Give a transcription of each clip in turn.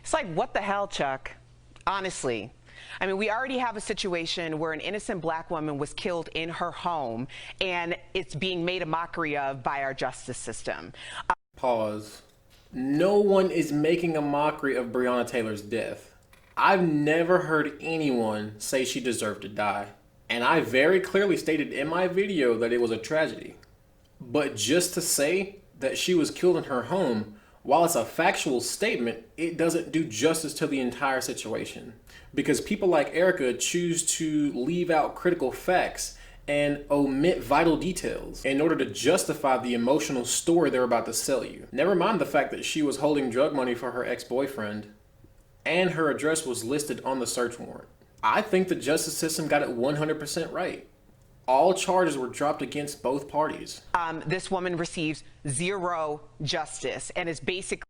It's like, what the hell, Chuck? Honestly. I mean, we already have a situation where an innocent black woman was killed in her home, and it's being made a mockery of by our justice system. Pause. No one is making a mockery of Breonna Taylor's death. I've never heard anyone say she deserved to die. And I very clearly stated in my video that it was a tragedy. But just to say that she was killed in her home, while it's a factual statement, it doesn't do justice to the entire situation. Because people like Erica choose to leave out critical facts and omit vital details in order to justify the emotional story they're about to sell you. Never mind the fact that she was holding drug money for her ex-boyfriend and her address was listed on the search warrant. I think the justice system got it 100% right. All charges were dropped against both parties. This woman receives zero justice and is basically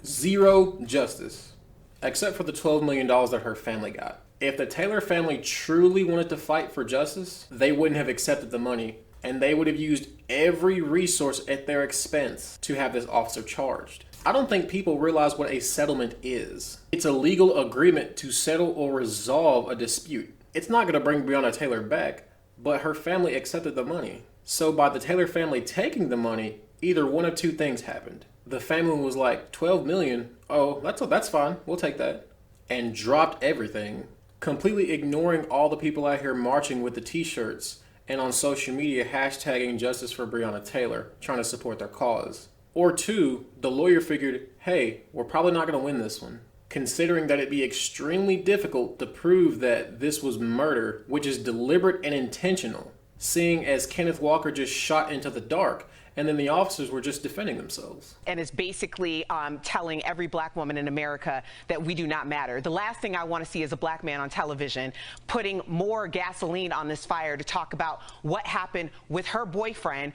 Zero justice, except for the $12 million that her family got. If the Taylor family truly wanted to fight for justice, they wouldn't have accepted the money, and they would have used every resource at their expense to have this officer charged. I don't think people realize what a settlement is. It's a legal agreement to settle or resolve a dispute. It's not going to bring Breonna Taylor back, but her family accepted the money. So by the Taylor family taking the money, either one of two things happened. The family was like, 12 million, oh, that's fine, we'll take that. And dropped everything, completely ignoring all the people out here marching with the t-shirts and on social media hashtagging justice for Breonna Taylor, trying to support their cause. Or two, the lawyer figured, hey, we're probably not going to win this one, considering that it'd be extremely difficult to prove that this was murder, which is deliberate and intentional, seeing as Kenneth Walker just shot into the dark, and then the officers were just defending themselves. and is basically telling every black woman in America that we do not matter. The last thing I want to see is a black man on television putting more gasoline on this fire to talk about what happened with her boyfriend.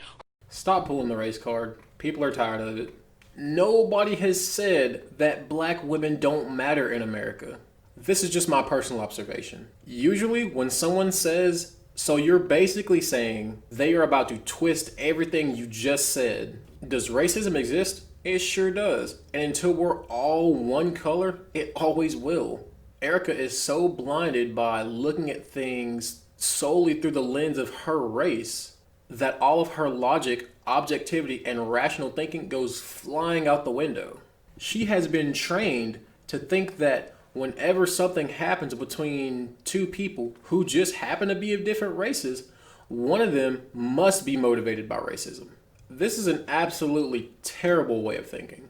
Stop pulling the race card. People are tired of it. Nobody has said that black women don't matter in America. This is just my personal observation. Usually when someone says, so you're basically saying they are about to twist everything you just said. Does racism exist? It sure does. And until we're all one color, it always will. Erica is so blinded by looking at things solely through the lens of her race that all of her logic, objectivity, and rational thinking goes flying out the window. She has been trained to think that whenever something happens between two people who just happen to be of different races, one of them must be motivated by racism. This is an absolutely terrible way of thinking.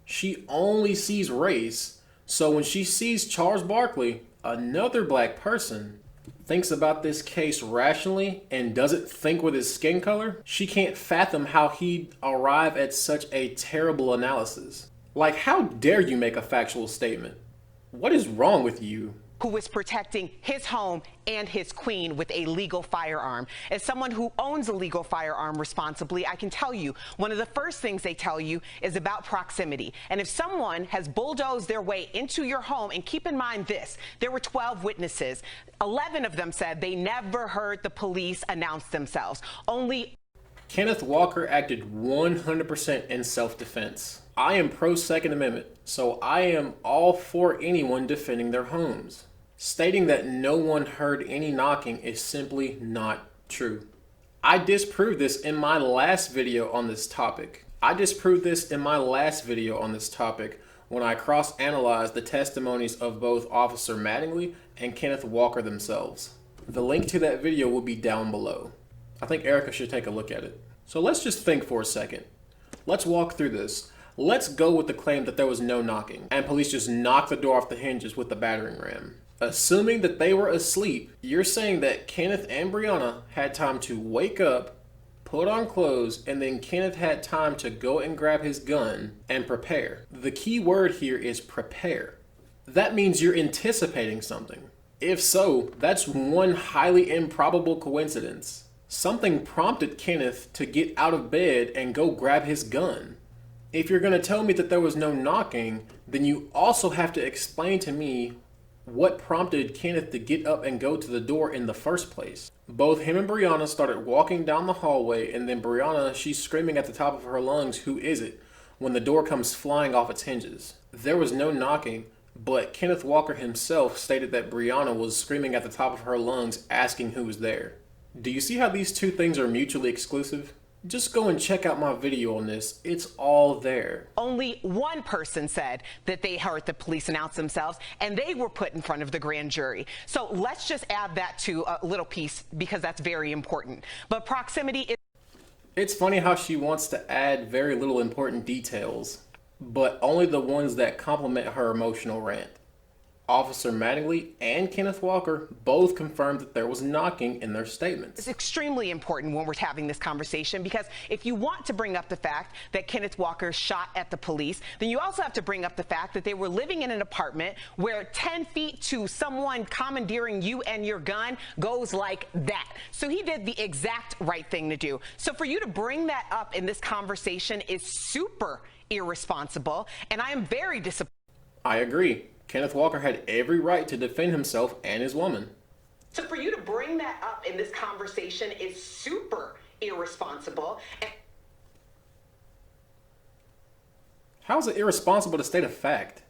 She only sees race, so when she sees Charles Barkley, another black person, thinks about this case rationally and doesn't think with his skin color, she can't fathom how he'd arrive at such a terrible analysis. Like, how dare you make a factual statement? What is wrong with you? Who was protecting his home and his queen with a legal firearm. As someone who owns a legal firearm responsibly, I can tell you, one of the first things they tell you is about proximity. And if someone has bulldozed their way into your home, and keep in mind this, there were 12 witnesses. 11 of them said they never heard the police announce themselves. Only Kenneth Walker acted 100% in self-defense. I am pro Second Amendment, so I am all for anyone defending their homes. Stating that no one heard any knocking is simply not true. I disproved this in my last video on this topic. When I cross-analyzed the testimonies of both Officer Mattingly and Kenneth Walker themselves. The link to that video will be down below. I think Erica should take a look at it. So let's just think for a second. Let's walk through this. Let's go with the claim that there was no knocking and police just knocked the door off the hinges with the battering ram. Assuming that they were asleep, you're saying that Kenneth and Breonna had time to wake up, put on clothes, and then Kenneth had time to go and grab his gun and prepare. The key word here is prepare. That means you're anticipating something. If so, that's one highly improbable coincidence. Something prompted Kenneth to get out of bed and go grab his gun. If you're going to tell me that there was no knocking, then you also have to explain to me what prompted Kenneth to get up and go to the door in the first place. Both him and Breonna started walking down the hallway, and then Breonna, she's screaming at the top of her lungs, "Who is it?" when the door comes flying off its hinges. There was no knocking, But Kenneth Walker himself stated that Breonna was screaming at the top of her lungs asking who was there. Do you see how these two things are mutually exclusive? Just go and check out my video on this. It's all there. Only one person said that they heard the police announce themselves, and they were put in front of the grand jury. So let's just add that to a little piece because that's very important. But proximity is... It's funny how she wants to add very little important details, but only the ones that complement her emotional rant. Officer Mattingly and Kenneth Walker both confirmed that there was knocking in their statements. It's extremely important when we're having this conversation because if you want to bring up the fact that Kenneth Walker shot at the police, then you also have to bring up the fact that they were living in an apartment where 10 feet to someone commandeering you and your gun goes like that. So he did the exact right thing to do. So for you to bring that up in this conversation is super irresponsible, and I am very disappointed. I agree. Kenneth Walker had every right to defend himself and his woman. So for you to bring that up in this conversation is super irresponsible. How is it irresponsible to state a fact?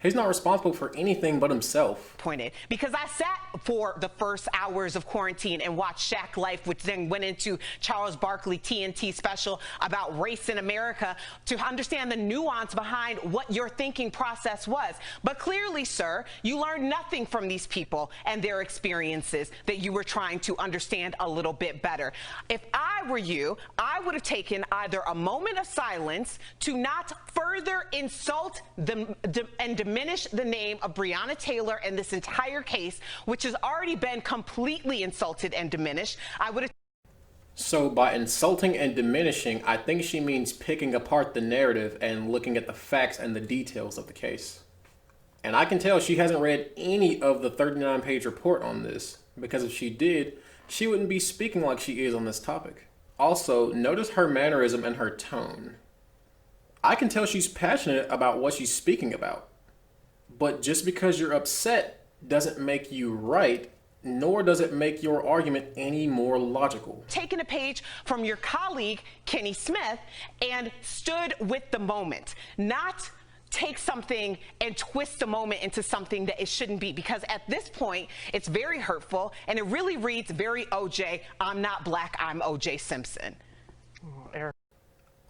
He's not responsible for anything but himself. Pointed because I sat for the first hours of quarantine and watched Shack Life, which then went into Charles Barkley TNT special about race in America, to understand the nuance behind what your thinking process was. But clearly, sir, you learned nothing from these people and their experiences that you were trying to understand a little bit better. If I were you, I would have taken either a moment of silence to not further insult them and diminish the name of Breonna Taylor and this entire case, which has already been completely insulted and diminished. I would have... So by insulting and diminishing, I think she means picking apart the narrative and looking at the facts and the details of the case. And I can tell she hasn't read any of the 39-page report on this, because if she did, she wouldn't be speaking like she is on this topic. Also, notice her mannerism and her tone. I can tell she's passionate about what she's speaking about. But just because you're upset doesn't make you right, nor does it make your argument any more logical. Taken a page from your colleague, Kenny Smith, and stood with the moment, not take something and twist the moment into something that it shouldn't be, because at this point, it's very hurtful, and it really reads very OJ, I'm not black, I'm OJ Simpson.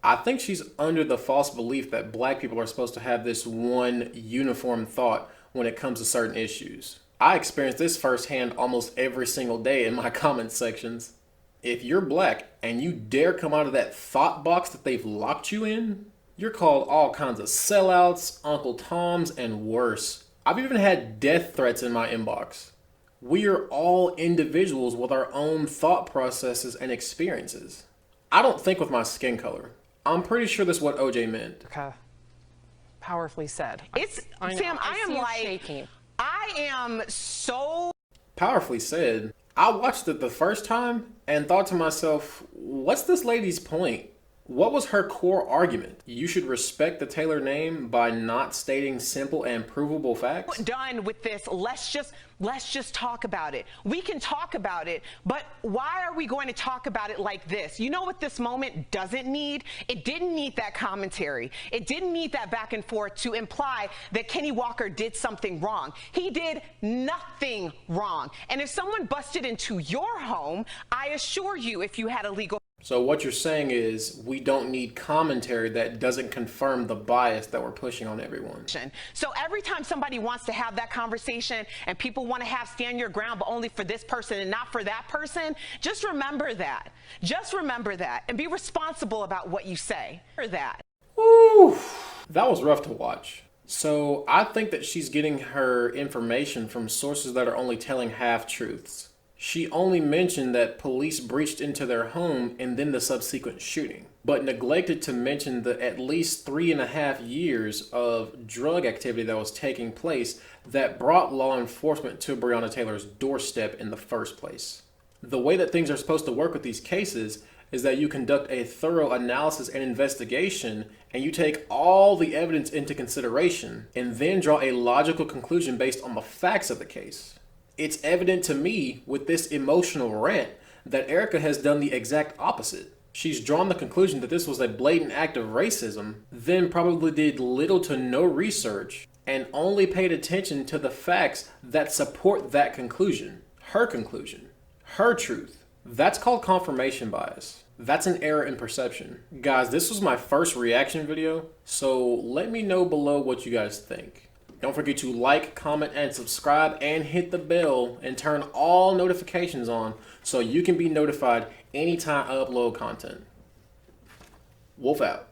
I think she's under the false belief that black people are supposed to have this one uniform thought when it comes to certain issues. I experience this firsthand almost every single day in my comment sections. If you're black and you dare come out of that thought box that they've locked you in, you're called all kinds of sellouts, Uncle Toms, and worse. I've even had death threats in my inbox. We are all individuals with our own thought processes and experiences. I don't think with my skin color. I'm pretty sure that's what OJ meant. Okay. Powerfully said. It's Sam, I am like shaking. I am so powerfully said. I watched it the first time and thought to myself, what's this lady's point? What was her core argument? You should respect the Taylor name by not stating simple and provable facts? Done with this. Let's just talk about it. We can talk about it, but why are we going to talk about it like this? You know what this moment doesn't need? It didn't need that commentary. It didn't need that back and forth to imply that Kenny Walker did something wrong. He did nothing wrong. And if someone busted into your home, I assure you, if you had a legal... So what you're saying is we don't need commentary that doesn't confirm the bias that we're pushing on everyone. So every time somebody wants to have that conversation and people want to have stand your ground, but only for this person and not for that person, just remember that. Just remember that and be responsible about what you say. For that. Woo, that was rough to watch. So I think that she's getting her information from sources that are only telling half-truths. She only mentioned that police breached into their home and then the subsequent shooting, but neglected to mention the at least 3.5 years of drug activity that was taking place that brought law enforcement to Breonna Taylor's doorstep in the first place. The way that things are supposed to work with these cases is that you conduct a thorough analysis and investigation, and you take all the evidence into consideration, and then draw a logical conclusion based on the facts of the case. It's evident to me with this emotional rant that Erica has done the exact opposite. She's drawn the conclusion that this was a blatant act of racism, then probably did little to no research, and only paid attention to the facts that support that conclusion, her truth. That's called confirmation bias. That's an error in perception. Guys, this was my first reaction video, so let me know below what you guys think. Don't forget to like, comment, and subscribe, and hit the bell and turn all notifications on so you can be notified anytime I upload content. Wolf out.